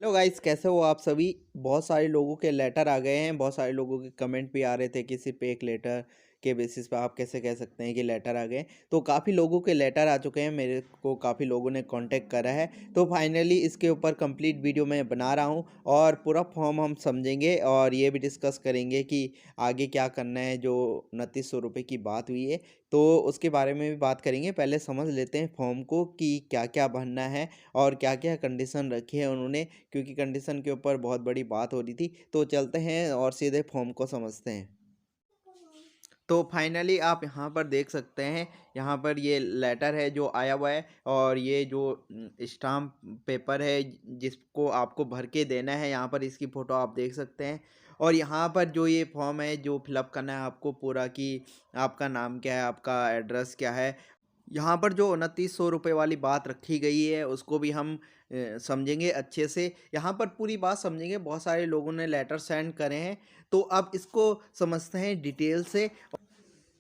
Hello guys, कैसे हो आप सभी। बहुत सारे लोगों के लेटर आ गए हैं, बहुत सारे लोगों के कमेंट भी आ रहे थे कि सिर्फ एक लेटर के बेसिस पे आप कैसे कह सकते हैं कि लेटर आ गए। तो काफ़ी लोगों के लेटर आ चुके हैं, मेरे को काफ़ी लोगों ने कांटेक्ट करा है। तो फाइनली इसके ऊपर कंप्लीट वीडियो मैं बना रहा हूं और पूरा फॉर्म हम समझेंगे और ये भी डिस्कस करेंगे कि आगे क्या करना है। जो 2900 रुपये की बात हुई है तो उसके बारे में भी बात करेंगे। पहले समझ लेते हैं फॉर्म को कि क्या क्या भरना है और क्या क्या कंडीशन रखी है उन्होंने, क्योंकि कंडीशन के ऊपर बहुत बड़ी बात हो रही थी। तो चलते हैं और सीधे फॉर्म को समझते हैं। तो फाइनली आप यहाँ पर देख सकते हैं, यहाँ पर ये लेटर है जो आया हुआ है और ये जो स्टाम्प पेपर है जिसको आपको भर के देना है। यहाँ पर इसकी फ़ोटो आप देख सकते हैं और यहाँ पर जो ये फॉर्म है जो फिलअप करना है आपको पूरा, कि आपका नाम क्या है, आपका एड्रेस क्या है। यहाँ पर जो 2900 रुपये वाली बात रखी गई है उसको भी हम समझेंगे अच्छे से। यहाँ पर पूरी बात समझेंगे, बहुत सारे लोगों ने लेटर सेंड करे हैं। तो अब इसको समझते हैं डिटेल से।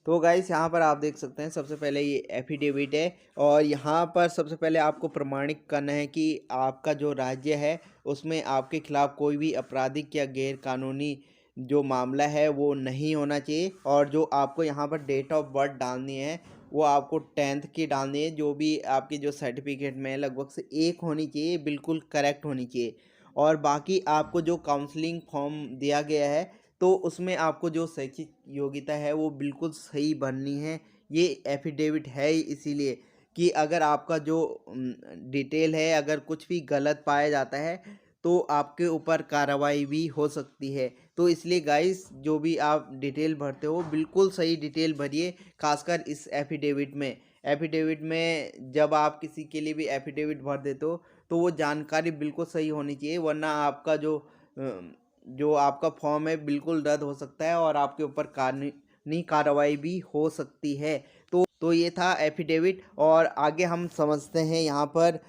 तो गाइस यहाँ पर आप देख सकते हैं, सबसे पहले ये एफिडेविट है और यहाँ पर सबसे पहले आपको प्रमाणित करना है कि आपका जो राज्य है उसमें आपके खिलाफ कोई भी आपराधिक या गैर कानूनी जो मामला है वो नहीं होना चाहिए। और जो आपको यहाँ पर डेट ऑफ बर्थ डालनी है वो आपको 10th की डालनी है। जो भी आपकी जो सर्टिफिकेट में लगभग से एक होनी चाहिए, बिल्कुल करेक्ट होनी चाहिए। और बाकी आपको जो काउंसलिंग फॉर्म दिया गया है तो उसमें आपको जो शैक्षिक योग्यता है वो बिल्कुल सही भरनी है। ये एफिडेविट है ही इसीलिए कि अगर आपका जो डिटेल है अगर कुछ भी गलत पाया जाता है तो आपके ऊपर कार्रवाई भी हो सकती है। तो इसलिए गाइस, जो भी आप डिटेल भरते हो बिल्कुल सही डिटेल भरिए, खासकर इस एफिडेविट में। एफिडेविट में जब आप किसी के लिए भी एफिडेविट भर देते हो तो वो जानकारी बिल्कुल सही होनी चाहिए, वरना आपका जो आपका फॉर्म है बिल्कुल रद्द हो सकता है और आपके ऊपर कानूनी कार्रवाई भी हो सकती है। तो ये था एफिडेविट। और आगे हम समझते हैं यहाँ पर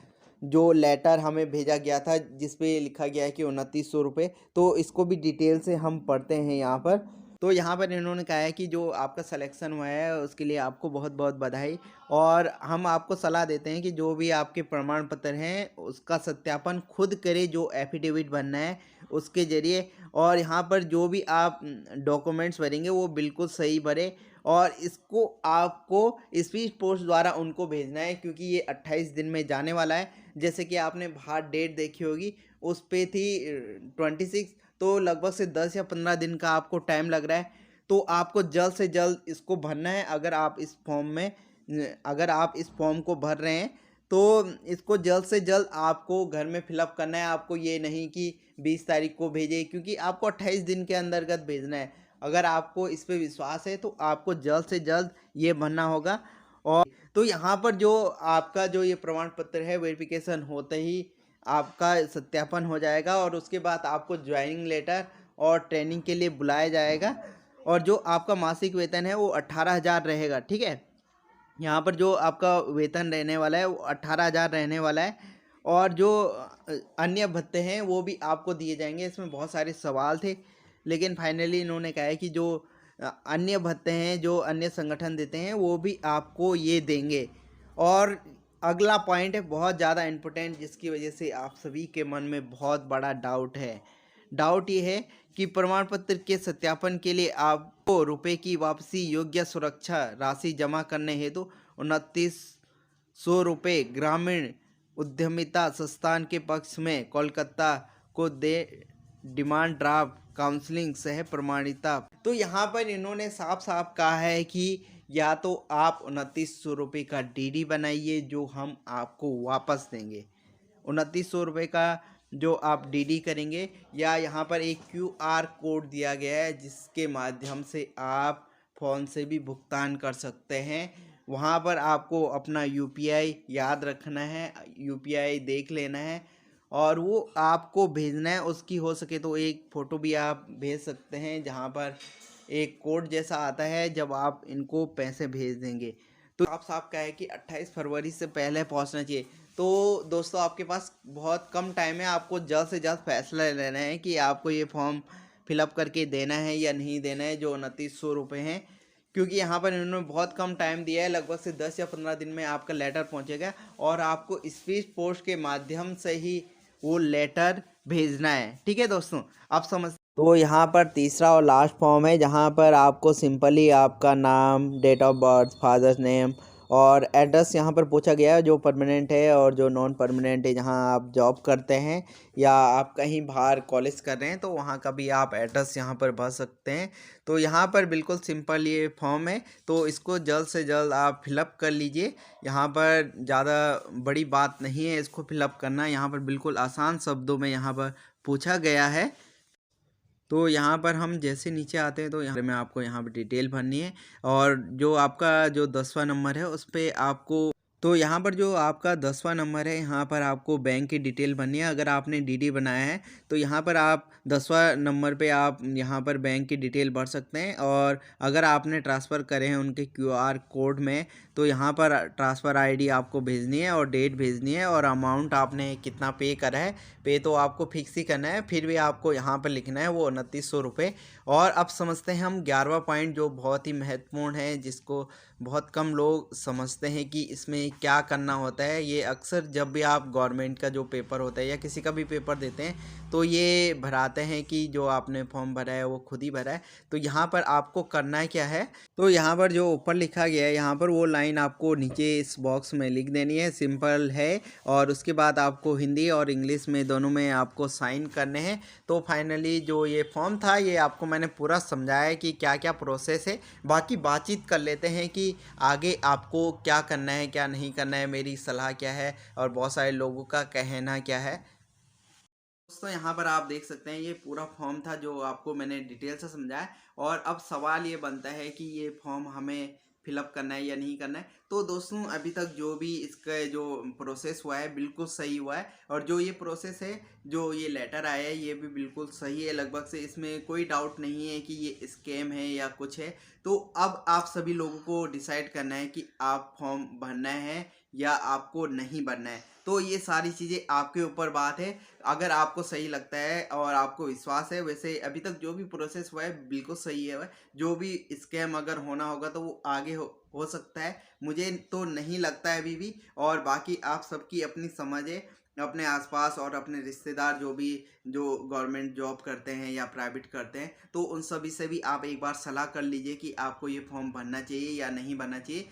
जो लेटर हमें भेजा गया था जिस पे लिखा गया है कि 2900 रुपये। तो इसको भी डिटेल से हम पढ़ते हैं यहाँ पर। तो यहाँ पर इन्होंने कहा है कि जो आपका सिलेक्शन हुआ है उसके लिए आपको बहुत बहुत बधाई। और हम आपको सलाह देते हैं कि जो भी आपके प्रमाण पत्र हैं उसका सत्यापन खुद करें, जो एफिडेविट बनना है उसके ज़रिए। और यहाँ पर जो भी आप डॉक्यूमेंट्स भरेंगे वो बिल्कुल सही भरें और इसको आपको स्पीड पोस्ट द्वारा उनको भेजना है, क्योंकि ये 28 दिन में जाने वाला है। जैसे कि आपने बाहर डेट देखी होगी उस पे थी 26, तो लगभग से 10 या 15 दिन का आपको टाइम लग रहा है। तो आपको जल्द से जल्द इसको भरना है। अगर आप इस फॉर्म को भर रहे हैं तो इसको जल्द से जल्द आपको घर में फिलअप करना है। आपको ये नहीं कि 20 तारीख को भेजे, क्योंकि आपको 28 दिन के अंतर्गत भेजना है। अगर आपको इस पे विश्वास है तो आपको जल्द से जल्द ये भरना होगा। और तो यहाँ पर जो आपका जो ये प्रमाण पत्र है वेरिफिकेशन होते ही आपका सत्यापन हो जाएगा और उसके बाद आपको ज्वाइनिंग लेटर और ट्रेनिंग के लिए बुलाया जाएगा। और जो आपका मासिक वेतन है वो 18,000 रहेगा, ठीक है। यहाँ पर जो आपका वेतन रहने वाला है वो 18,000 रहने वाला है। और जो अन्य भत्ते हैं वो भी आपको दिए जाएंगे। इसमें बहुत सारे सवाल थे लेकिन फाइनली इन्होंने कहा है कि जो अन्य भत्ते हैं जो अन्य संगठन देते हैं वो भी आपको ये देंगे। और अगला पॉइंट है बहुत ज़्यादा इम्पोर्टेंट, जिसकी वजह से आप सभी के मन में बहुत बड़ा डाउट है। डाउट ये है कि प्रमाण पत्र के सत्यापन के लिए आपको रुपए की वापसी योग्य सुरक्षा राशि जमा करने हेतु 2900 रुपये ग्रामीण उद्यमिता संस्थान के पक्ष में कोलकाता को दे डिमांड ड्राफ्ट काउंसलिंग सह प्रमाणिता। तो यहाँ पर इन्होंने साफ साफ कहा है कि या तो आप 2900 रुपये का डीडी बनाइए जो हम आपको वापस देंगे, 2900 रुपये का जो आप डीडी करेंगे, या यहाँ पर एक क्यूआर कोड दिया गया है जिसके माध्यम से आप फ़ोन से भी भुगतान कर सकते हैं। वहाँ पर आपको अपना यूपीआई याद रखना है, यूपीआई देख लेना है और वो आपको भेजना है। उसकी हो सके तो एक फ़ोटो भी आप भेज सकते हैं जहाँ पर एक कोड जैसा आता है जब आप इनको पैसे भेज देंगे। तो आप साफ कहा है कि 28 फरवरी से पहले पहुंचना चाहिए। तो दोस्तों आपके पास बहुत कम टाइम है, आपको जल्द से जल्द फैसला लेना है कि आपको ये फॉर्म फिलअप करके देना है या नहीं देना है जो 2900 रुपये हैं। क्योंकि यहाँ पर इन्होंने बहुत कम टाइम दिया है, लगभग से 10 या 15 दिन में आपका लेटर पहुँचेगा और आपको स्पीड पोस्ट के माध्यम से ही वो लेटर भेजना है। ठीक है दोस्तों, आप समझ। तो यहाँ पर तीसरा और लास्ट फॉर्म है जहाँ पर आपको सिंपली आपका नाम, date of birth, father's name और एड्रेस यहाँ पर पूछा गया है, जो परमानेंट है और जो नॉन परमानेंट है, जहाँ आप जॉब करते हैं या आप कहीं बाहर कॉलेज कर रहे हैं तो वहाँ का भी आप एड्रेस यहाँ पर भर सकते हैं। तो यहाँ पर बिल्कुल सिंपल ये फॉर्म है, तो इसको जल्द से जल्द आप फिलअप कर लीजिए। यहाँ पर ज़्यादा बड़ी बात नहीं है इसको फिलअप करना, यहाँ पर बिल्कुल आसान शब्दों में यहाँ पर पूछा गया है। तो यहाँ पर हम जैसे नीचे आते हैं तो यहाँ में आपको यहाँ पर डिटेल भरनी है, और जो आपका जो 10वां नंबर है उस पर आपको, तो यहाँ पर जो आपका 10वां नंबर है यहाँ पर आपको बैंक की डिटेल भरनी है। अगर आपने डीडी बनाया है तो यहाँ पर आप 10वां नंबर पे आप यहाँ पर बैंक की डिटेल भर सकते हैं, और अगर आपने ट्रांसफ़र करे हैं उनके क्यूआर कोड में तो यहाँ पर ट्रांसफ़र आईडी आपको भेजनी है और डेट भेजनी है, और अमाउंट आपने कितना पे करा है, पे तो आपको फिक्स ही करना है, फिर भी आपको यहाँ पर लिखना है वो 2900 रुपये। और अब समझते हैं हम 11वां पॉइंट जो बहुत ही महत्वपूर्ण है, जिसको बहुत कम लोग समझते हैं कि इसमें क्या करना होता है। ये अक्सर जब भी आप गवर्नमेंट का जो पेपर होता है या किसी का भी पेपर देते हैं तो ये भराते हैं कि जो आपने फॉर्म भरा है वो खुद ही भरा है। तो यहाँ पर आपको करना है क्या है, तो यहाँ पर जो ऊपर लिखा गया है यहाँ पर वो लाइन आपको नीचे इस बॉक्स में लिख देनी है, सिंपल है। और उसके बाद आपको हिंदी और इंग्लिश में दोनों में आपको साइन करने हैं। तो फाइनली जो ये फॉर्म था ये आपको मैंने पूरा समझाया कि क्या क्या प्रोसेस है। बाकी बातचीत कर लेते हैं कि आगे आपको क्या करना है क्या नहीं करना है, मेरी सलाह क्या है और बहुत सारे लोगों का कहना क्या है। दोस्तों यहाँ पर आप देख सकते हैं ये पूरा फॉर्म था जो आपको मैंने डिटेल से समझाया, और अब सवाल ये बनता है कि ये फॉर्म हमें फिलअप करना है या नहीं करना है। तो दोस्तों अभी तक जो भी इसका जो प्रोसेस हुआ है बिल्कुल सही हुआ है, और जो ये प्रोसेस है, जो ये लेटर आया है ये भी बिल्कुल सही है लगभग से, इसमें कोई डाउट नहीं है कि ये स्कैम है या कुछ है। तो अब आप सभी लोगों को डिसाइड करना है कि आप फॉर्म भरना है या आपको नहीं भरना है। तो ये सारी चीज़ें आपके ऊपर बात है, अगर आपको सही लगता है और आपको विश्वास है। वैसे अभी तक जो भी प्रोसेस हुआ है बिल्कुल सही है, वह जो भी स्कैम अगर होना होगा तो वो आगे हो सकता है, मुझे तो नहीं लगता है अभी भी। और बाकी आप सबकी अपनी समझ है, अपने आसपास और अपने रिश्तेदार जो भी जो गवर्नमेंट जॉब करते हैं या प्राइवेट करते हैं, तो उन सभी से भी आप एक बार सलाह कर लीजिए कि आपको ये फॉर्म भरना चाहिए या नहीं भरना चाहिए।